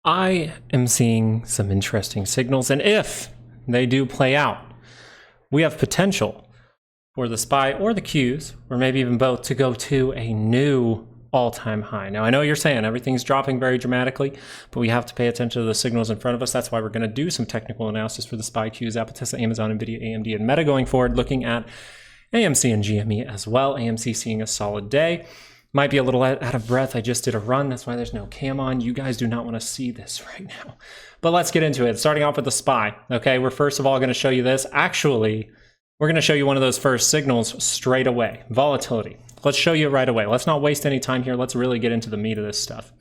I am seeing some interesting signals, and if they do play out, we have potential for the SPY or the Qs, or maybe even both, to go to a new all-time high. Now, I know you're saying everything's dropping very dramatically, but we have to pay attention to the signals in front of us. That's why we're going to do some technical analysis for the SPY, Qs, Apple, Tesla, Amazon, Nvidia, AMD, and Meta going forward, looking at AMC and GME as well. AMC seeing a solid day. Might be a little out of breath. I just did a run. That's why there's no cam on. You guys do not want to see this right now. But let's get into it. Starting off with the SPY. Okay, we're first of all going to show you this. Actually, we're going to show you one of those first signals straight away. Volatility. Let's show you it right away. Let's not waste any time here. Let's really get into the meat of this stuff.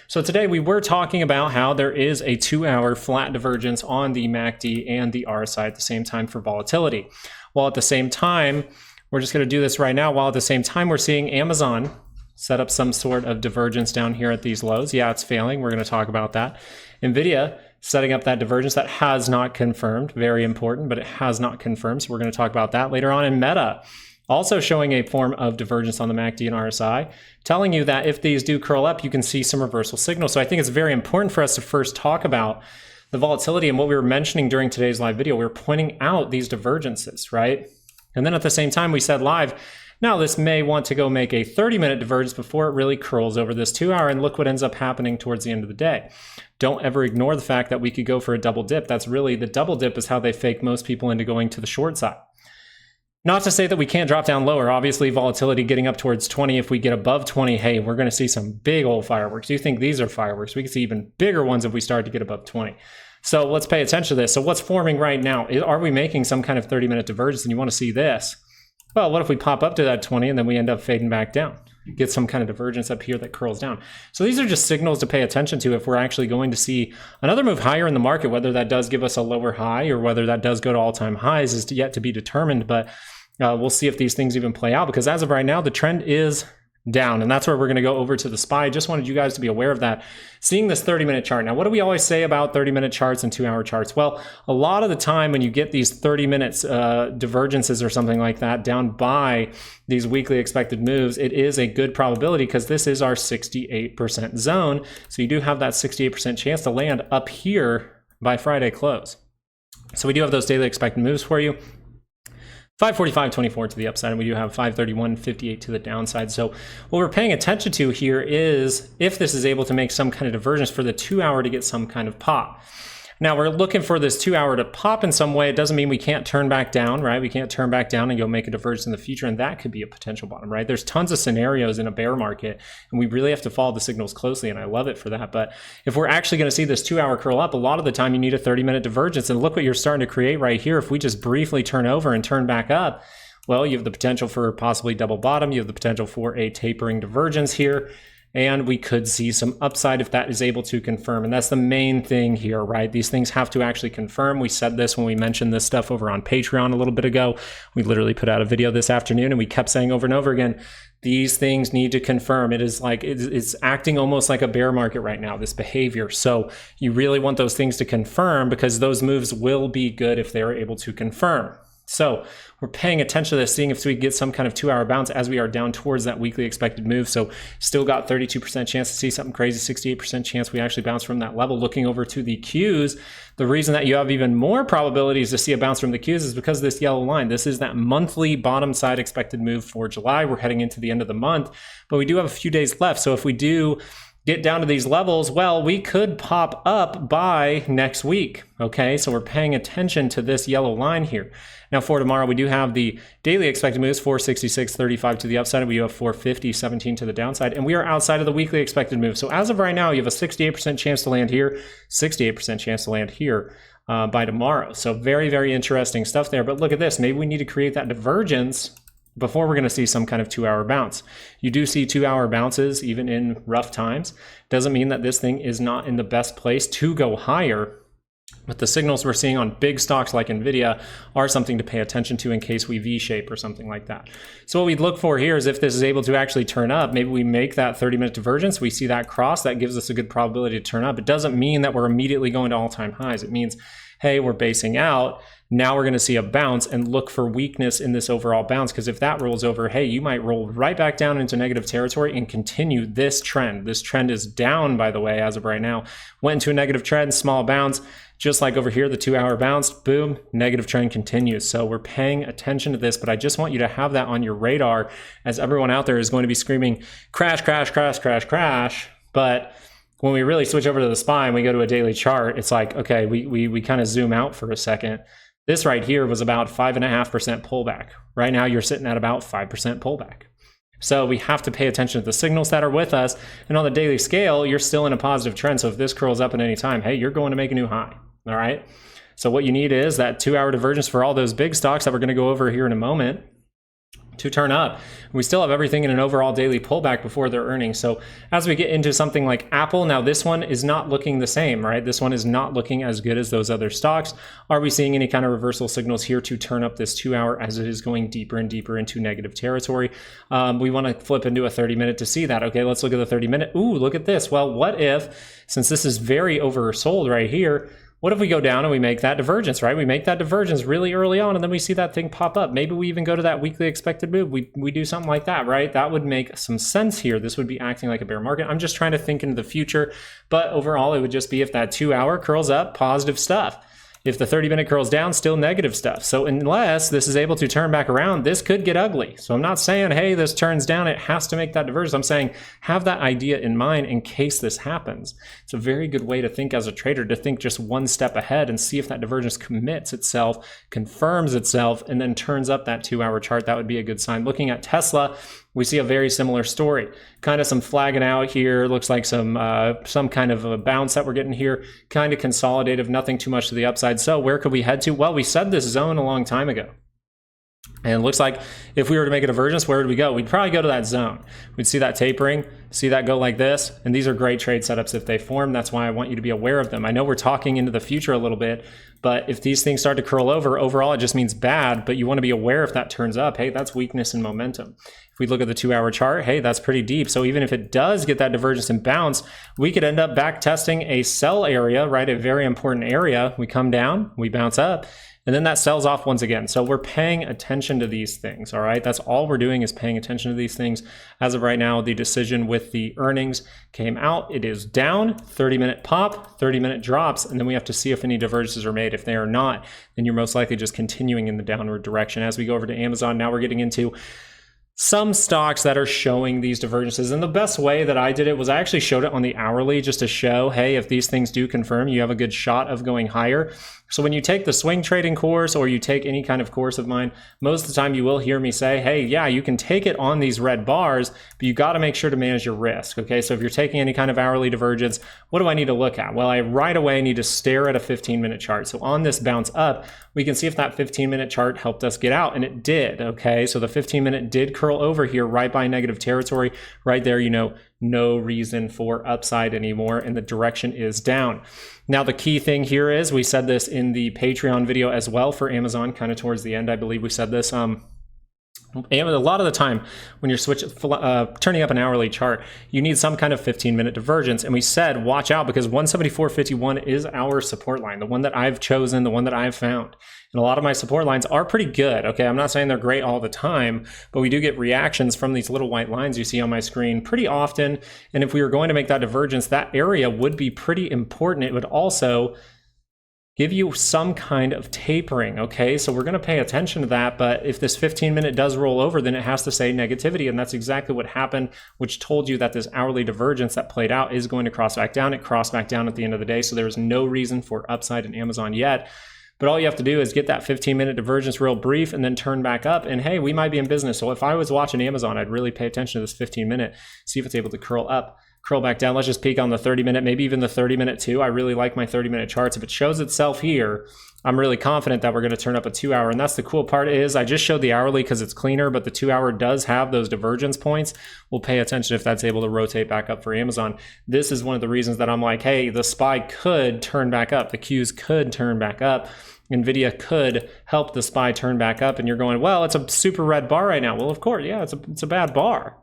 So today we were talking about how there is a 2-hour flat divergence on the MACD and the RSI at the same time for volatility. While at the same time, we're just going to do this right now. While at the same time, we're seeing Amazon set up some sort of divergence down here at these lows. Yeah, it's failing. We're going to talk about that. Nvidia setting up that divergence that has not confirmed. Very important, but it has not confirmed. So we're going to talk about that later on. And Meta also showing a form of divergence on the MACD and RSI, telling you that if these do curl up, you can see some reversal signals. So I think it's very important for us to first talk about the volatility and what we were mentioning during today's live video. We were pointing out these divergences, right? And then at the same time, we said live, now this may want to go make a 30-minute divergence before it really curls over this 2-hour, and look what ends up happening towards the end of the day. Don't ever ignore the fact that we could go for a double dip. That's really, the double dip is how they fake most people into going to the short side. Not to say that we can't drop down lower. Obviously, volatility getting up towards 20. If we get above 20, hey, we're going to see some big old fireworks. You think these are fireworks? We can see even bigger ones if we start to get above 20. So let's pay attention to this. So what's forming right now? Are we making some kind of 30-minute divergence? And you want to see this? Well, what if we pop up to that 20 and then we end up fading back down? Get some kind of divergence up here that curls down. So these are just signals to pay attention to if we're actually going to see another move higher in the market. Whether that does give us a lower high or whether that does go to all-time highs is yet to be determined. But we'll see if these things even play out, because as of right now, the trend is down, and that's where we're going to go over to the SPY. Just wanted you guys to be aware of that. Seeing this 30-minute chart. Now, what do we always say about 30-minute charts and 2-hour charts? Well, a lot of the time when you get these 30 minutes divergences or something like that down by these weekly expected moves, it is a good probability because this is our 68% zone. So you do have that 68% chance to land up here by Friday close. So we do have those daily expected moves for you. 545.24 to the upside, and we do have 531.58 to the downside. So what we're paying attention to here is if this is able to make some kind of divergence for the 2-hour to get some kind of pop. Now we're looking for this 2-hour to pop in some way. It doesn't mean we can't turn back down, right? We can't turn back down and go make a divergence in the future, and that could be a potential bottom, right? There's tons of scenarios in a bear market, and we really have to follow the signals closely, and I love it for that. But if we're actually going to see this 2-hour curl up, a lot of the time you need a 30-minute divergence, and look what you're starting to create right here. If we just briefly turn over and turn back up, well, you have the potential for possibly double bottom. You have the potential for a tapering divergence here. And we could see some upside if that is able to confirm. And that's the main thing here, right? These things have to actually confirm. We said this when we mentioned this stuff over on Patreon a little bit ago. We literally put out a video this afternoon and we kept saying over and over again, these things need to confirm. It is like, it's acting almost like a bear market right now, this behavior. So you really want those things to confirm because those moves will be good if they're able to confirm. So we're paying attention to this, seeing if we get some kind of 2-hour bounce as we are down towards that weekly expected move. So still got 32% chance to see something crazy, 68% chance we actually bounce from that level. Looking over to the Qs, the reason that you have even more probabilities to see a bounce from the Qs is because this yellow line. This is that monthly bottom side expected move for July. We're heading into the end of the month, but we do have a few days left. So if we do get down to these levels, well, we could pop up by next week, okay? So we're paying attention to this yellow line here. Now for tomorrow, we do have the daily expected moves, 466.35 to the upside, and we do have 450.17 to the downside, and we are outside of the weekly expected move. So as of right now, you have a 68% chance to land here, 68% chance to land here by tomorrow. So very, very interesting stuff there. But look at this, maybe we need to create that divergence before we're going to see some kind of 2-hour bounce. You do see 2-hour bounces even in rough times. Doesn't mean that this thing is not in the best place to go higher, but the signals we're seeing on big stocks like Nvidia are something to pay attention to in case we V-shape or something like that. So what we'd look for here is if this is able to actually turn up, maybe we make that 30-minute divergence, we see that cross, that gives us a good probability to turn up. It doesn't mean that we're immediately going to all-time highs. It means hey, we're basing out. Now we're going to see a bounce and look for weakness in this overall bounce, because if that rolls over, hey, you might roll right back down into negative territory and continue this trend. This trend is down, by the way, as of right now. Went into a negative trend, small bounce, just like over here, the 2-hour bounced, boom, negative trend continues. So we're paying attention to this, but I just want you to have that on your radar, as everyone out there is going to be screaming, crash, crash, crash, crash, crash. But when we really switch over to the SPY and we go to a daily chart, it's like, okay, we kind of zoom out for a second. This right here was about 5.5% pullback. Right now, you're sitting at about 5% pullback. So we have to pay attention to the signals that are with us. And on the daily scale, you're still in a positive trend. So if this curls up at any time, hey, you're going to make a new high. All right. So what you need is that 2-hour divergence for all those big stocks that we're going to go over here in a moment to turn up. We still have everything in an overall daily pullback before their earnings. So as we get into something like Apple, now this one is not looking the same, right? This one is not looking as good as those other stocks. Are we seeing any kind of reversal signals here to turn up this 2-hour as it is going deeper and deeper into negative territory? We want to flip into a 30-minute to see that. Okay, let's look at the 30-minute. Ooh, look at this. Well, what if, since this is very oversold right here, what if we go down and we make that divergence, right? We make that divergence really early on, and then we see that thing pop up. Maybe we even go to that weekly expected move. We do something like that, right? That would make some sense here. This would be acting like a bear market. I'm just trying to think into the future, but overall, it would just be if that 2-hour curls up, positive stuff. If the 30-minute curls down, still negative stuff. So unless this is able to turn back around, this could get ugly. So I'm not saying, hey, this turns down, it has to make that divergence. I'm saying have that idea in mind in case this happens. It's a very good way to think as a trader, to think just one step ahead and see if that divergence commits itself, confirms itself, and then turns up that 2-hour chart. That would be a good sign. Looking at Tesla, we see a very similar story. Kind of some flagging out here. Looks like some kind of a bounce that we're getting here. Kind of consolidative, nothing too much to the upside. So where could we head to? Well, we said this zone a long time ago. And it looks like if we were to make a divergence, where would we go? We'd probably go to that zone. We'd see that tapering, see that go like this. And these are great trade setups if they form. That's why I want you to be aware of them. I know we're talking into the future a little bit, but if these things start to curl over, overall, it just means bad. But you want to be aware if that turns up, hey, that's weakness and momentum. If we look at the 2-hour chart, hey, that's pretty deep. So even if it does get that divergence and bounce, we could end up back testing a sell area, right? A very important area. We come down, we bounce up, and then that sells off once again. So we're paying attention to these things, all right? That's all we're doing, is paying attention to these things. As of right now, the decision with the earnings came out. It is down, 30-minute pop, 30-minute drops, and then we have to see if any divergences are made. If they are not, then you're most likely just continuing in the downward direction. As we go over to Amazon, now we're getting into some stocks that are showing these divergences. And the best way that I did it was I actually showed it on the hourly, just to show, hey, if these things do confirm, you have a good shot of going higher. So when you take the swing trading course, or you take any kind of course of mine, most of the time you will hear me say, hey, yeah, you can take it on these red bars, but you got to make sure to manage your risk. Okay, so if you're taking any kind of hourly divergence, what do I need to look at? Well, I right away need to stare at a 15-minute chart. So on this bounce up, we can see if that 15-minute chart helped us get out, and it did. Okay, so the 15-minute did curl over here right by negative territory. Right there, you know, no reason for upside anymore, and the direction is down. Now, the key thing here is, we said this in the Patreon video as well for Amazon, kind of towards the end, I believe we said this. A lot of the time when you're turning up an hourly chart, you need some kind of 15-minute divergence. And we said, watch out, because 174.51 is our support line, the one that I've chosen, the one that I've found. And a lot of my support lines are pretty good. Okay, I'm not saying they're great all the time, but we do get reactions from these little white lines you see on my screen pretty often. And if we were going to make that divergence, that area would be pretty important. It would also give you some kind of tapering, okay? So we're gonna pay attention to that, but if this 15-minute does roll over, then it has to say negativity, and that's exactly what happened, which told you that this hourly divergence that played out is going to cross back down. It crossed back down at the end of the day, so there's no reason for upside in Amazon yet. But all you have to do is get that 15-minute divergence real brief and then turn back up, and hey, we might be in business. So if I was watching Amazon, I'd really pay attention to this 15-minute, see if it's able to curl up, curl back down. Let's just peek on the 30-minute, maybe even the 30-minute too. I really like my 30-minute charts. If it shows itself here, I'm really confident that we're going to turn up a 2-hour. And that's the cool part, is I just showed the hourly because it's cleaner, but the 2-hour does have those divergence points. We'll pay attention if that's able to rotate back up for Amazon. This is one of the reasons that I'm like, hey, the SPY could turn back up. The Qs could turn back up. NVIDIA could help the SPY turn back up. And you're going, well, it's a super red bar right now. Well, of course, yeah, it's a bad bar.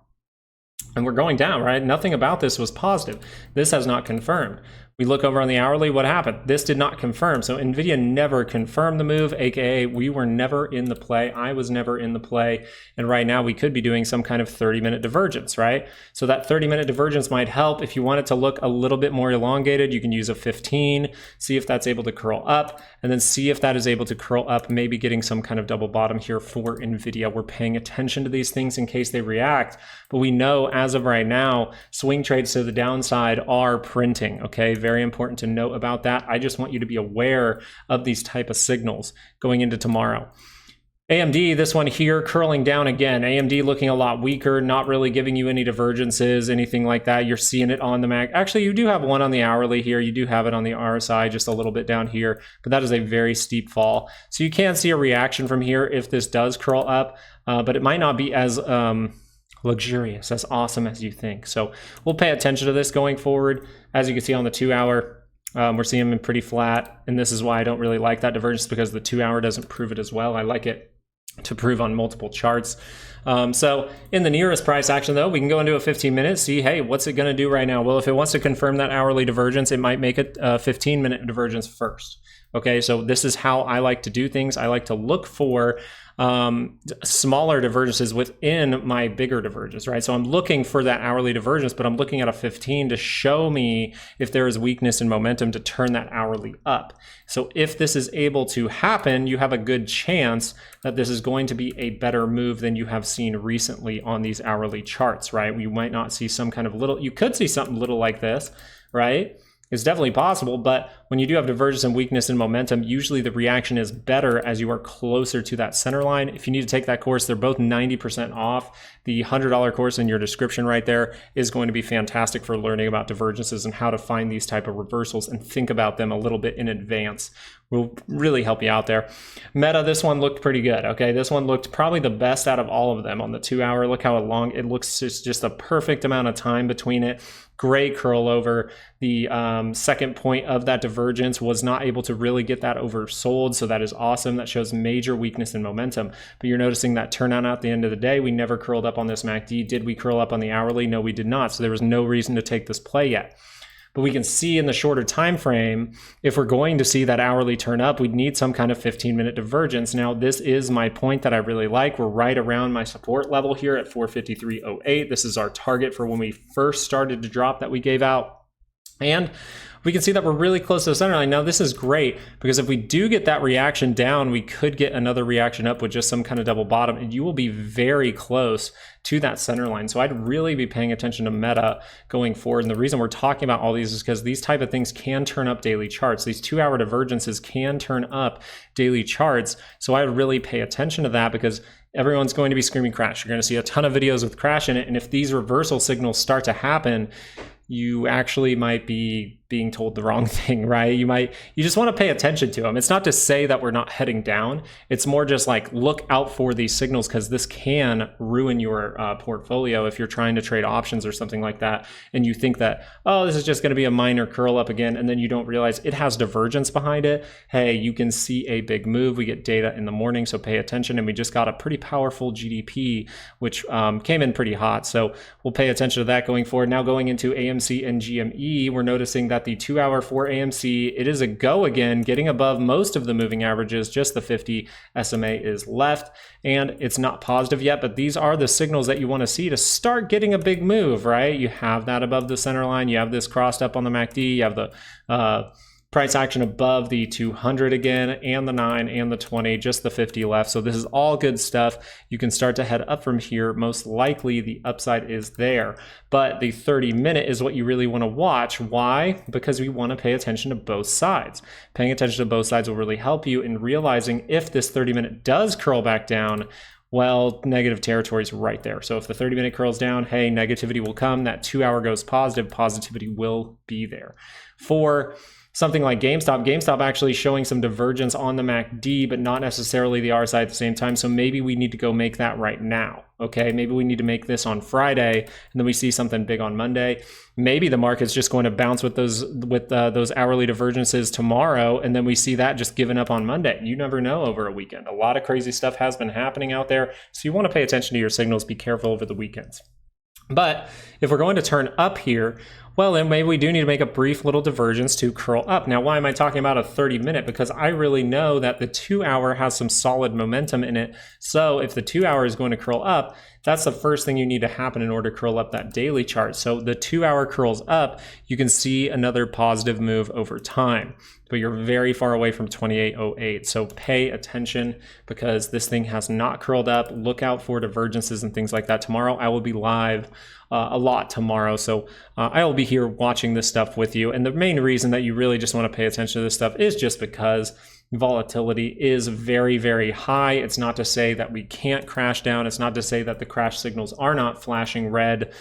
And we're going down, right? Nothing about this was positive. This has not confirmed. We look over on the hourly, what happened? This did not confirm. So NVIDIA never confirmed the move, aka we were never in the play. I was never in the play. And right now we could be doing some kind of 30-minute divergence, right? So that 30-minute divergence might help. If you want it to look a little bit more elongated, you can use a 15, see if that's able to curl up, and then see if that is able to curl up, maybe getting some kind of double bottom here for NVIDIA. We're paying attention to these things in case they react, but we know as of right now, swing trades to the downside are printing, okay? Very important to note about that. I just want you to be aware of these type of signals going into tomorrow. AMD, this one here, curling down again. AMD looking a lot weaker, not really giving you any divergences, anything like that. You're seeing it on the MAC. Actually, you do have one on the hourly here. You do have it on the RSI just a little bit down here, but that is a very steep fall. So you can see a reaction from here if this does curl up, but it might not be as luxurious, as awesome as you think. So we'll pay attention to this going forward. As you can see on the 2 hour, we're seeing them pretty flat, and this is why I don't really like that divergence, because the 2 hour doesn't prove it as well. I like it to prove on multiple charts. So in the nearest price action though, we can go into a 15-minute, see, hey, what's it gonna do right now? Well, if it wants to confirm that hourly divergence, it might make it a 15-minute divergence first. Okay, so this is how I like to do things. I like to look for smaller divergences within my bigger divergence, right? So I'm looking for that hourly divergence, but I'm looking at a 15 to show me if there is weakness in momentum to turn that hourly up. So if this is able to happen, you have a good chance that this is going to be a better move than you have seen recently on these hourly charts, right? You might not see some kind of little, you could see something little like this, right? It's definitely possible, but when you do have divergence and weakness in momentum, usually the reaction is better as you are closer to that center line. If you need to take that course, they're both 90% off. The $100 course in your description right there is going to be fantastic for learning about divergences and how to find these type of reversals and think about them a little bit in advance. Will really help you out there. Meta, this one looked pretty good, okay? This one looked probably the best out of all of them on the 2 hour. Look how long, it looks just a perfect amount of time between it. Great curl over. The second point of that divergence was not able to really get that oversold, so that is awesome. That shows major weakness in momentum. But you're noticing that turnout at the end of the day, we never curled up on this MACD. Did we curl up on the hourly? No, we did not. So there was no reason to take this play yet. But we can see in the shorter time frame, if we're going to see that hourly turn up, we'd need some kind of 15-minute divergence. Now, this is my point that I really like. We're right around my support level here at 453.08. This is our target for when we first started to drop that we gave out. And we can see that we're really close to the center line. Now, this is great because if we do get that reaction down, we could get another reaction up with just some kind of double bottom, and you will be very close to that center line. So I'd really be paying attention to Meta going forward. And the reason we're talking about all these is because these type of things can turn up daily charts. These 2 hour divergences can turn up daily charts. So I would really pay attention to that because everyone's going to be screaming crash. You're going to see a ton of videos with crash in it. And if these reversal signals start to happen, you actually might be being told the wrong thing, right? You just want to pay attention to them. It's not to say that we're not heading down. It's more just like look out for these signals because this can ruin your portfolio if you're trying to trade options or something like that. And you think that, oh, this is just going to be a minor curl up again. And then you don't realize it has divergence behind it. Hey, you can see a big move. We get data in the morning, so pay attention. And we just got a pretty powerful GDP, which came in pretty hot. So we'll pay attention to that going forward. Now going into AMC and GME, we're noticing that the 2 hour for AMC, it is a go again, getting above most of the moving averages. Just the 50 SMA is left, and it's not positive yet, but these are the signals that you want to see to start getting a big move, right? You have that above the center line, you have this crossed up on the MACD, you have the price action above the 200 again, and the 9 and the 20, just the 50 left. So this is all good stuff. You can start to head up from here. Most likely the upside is there, but the 30-minute is what you really want to watch. Why? Because we want to pay attention to both sides. Paying attention to both sides will really help you in realizing if this 30-minute does curl back down, well, negative territory is right there. So if the 30-minute curls down, hey, negativity will come. That 2 hour goes positive, positivity will be there. For something like GameStop actually showing some divergence on the MACD, but not necessarily the RSI at the same time. So maybe we need to go make that right now. Okay, maybe we need to make this on Friday, and then we see something big on Monday. Maybe the market's just going to bounce with those hourly divergences tomorrow, and then we see that just given up on Monday. You never know over a weekend. A lot of crazy stuff has been happening out there, so you want to pay attention to your signals. Be careful over the weekends. But if we're going to turn up here, well, then maybe we do need to make a brief little divergence to curl up. Now, why am I talking about a 30-minute? Because I really know that the 2-hour has some solid momentum in it. So if the 2-hour is going to curl up, that's the first thing you need to happen in order to curl up that daily chart. So the 2-hour curls up, you can see another positive move over time, but you're very far away from 2808. So pay attention because this thing has not curled up. Look out for divergences and things like that. Tomorrow I will be live a lot tomorrow. So I will be here watching this stuff with you. And the main reason that you really just want to pay attention to this stuff is just because volatility is very, very high. It's not to say that we can't crash down. It's not to say that the crash signals are not flashing red.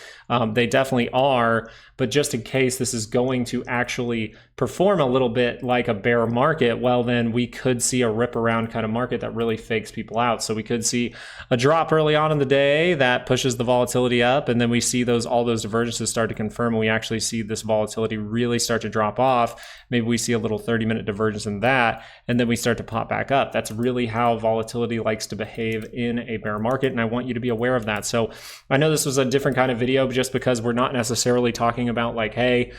They definitely are, but just in case this is going to actually perform a little bit like a bear market, well, then we could see a rip around kind of market that really fakes people out. So we could see a drop early on in the day that pushes the volatility up, and then we see all those divergences start to confirm, and we actually see this volatility really start to drop off. Maybe we see a little 30-minute divergence in that, and then we start to pop back up. That's really how volatility likes to behave in a bear market, and I want you to be aware of that. So I know this was a different kind of video just because we're not necessarily talking about like, hey,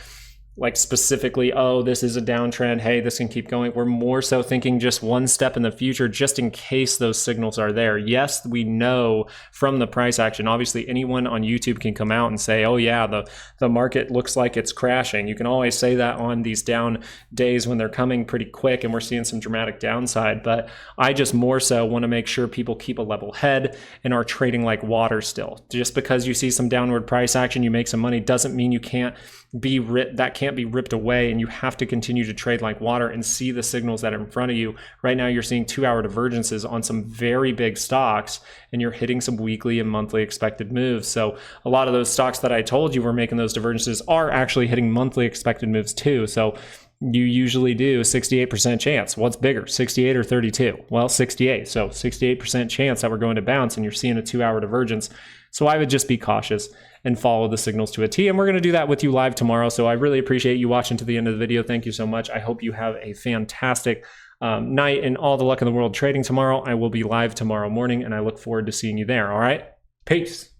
like specifically, oh, this is a downtrend, hey, this can keep going. We're more so thinking just one step in the future, just in case those signals are there. Yes, we know from the price action, obviously anyone on YouTube can come out and say, oh yeah, the market looks like it's crashing. You can always say that on these down days when they're coming pretty quick and we're seeing some dramatic downside, but I just more so want to make sure people keep a level head and are trading like water still. Just because you see some downward price action, you make some money, doesn't mean you can't be can't be ripped away, and you have to continue to trade like water and see the signals that are in front of you. Right now you're seeing 2-hour divergences on some very big stocks, and you're hitting some weekly and monthly expected moves. So a lot of those stocks that I told you were making those divergences are actually hitting monthly expected moves too. So you usually do 68% chance. What's bigger, 68 or 32? Well, 68. So 68% chance that we're going to bounce, and you're seeing a 2-hour divergence. So I would just be cautious and follow the signals to a T. And we're going to do that with you live tomorrow. So I really appreciate you watching to the end of the video. Thank you so much. I hope you have a fantastic night and all the luck in the world trading tomorrow. I will be live tomorrow morning, and I look forward to seeing you there. All right. Peace.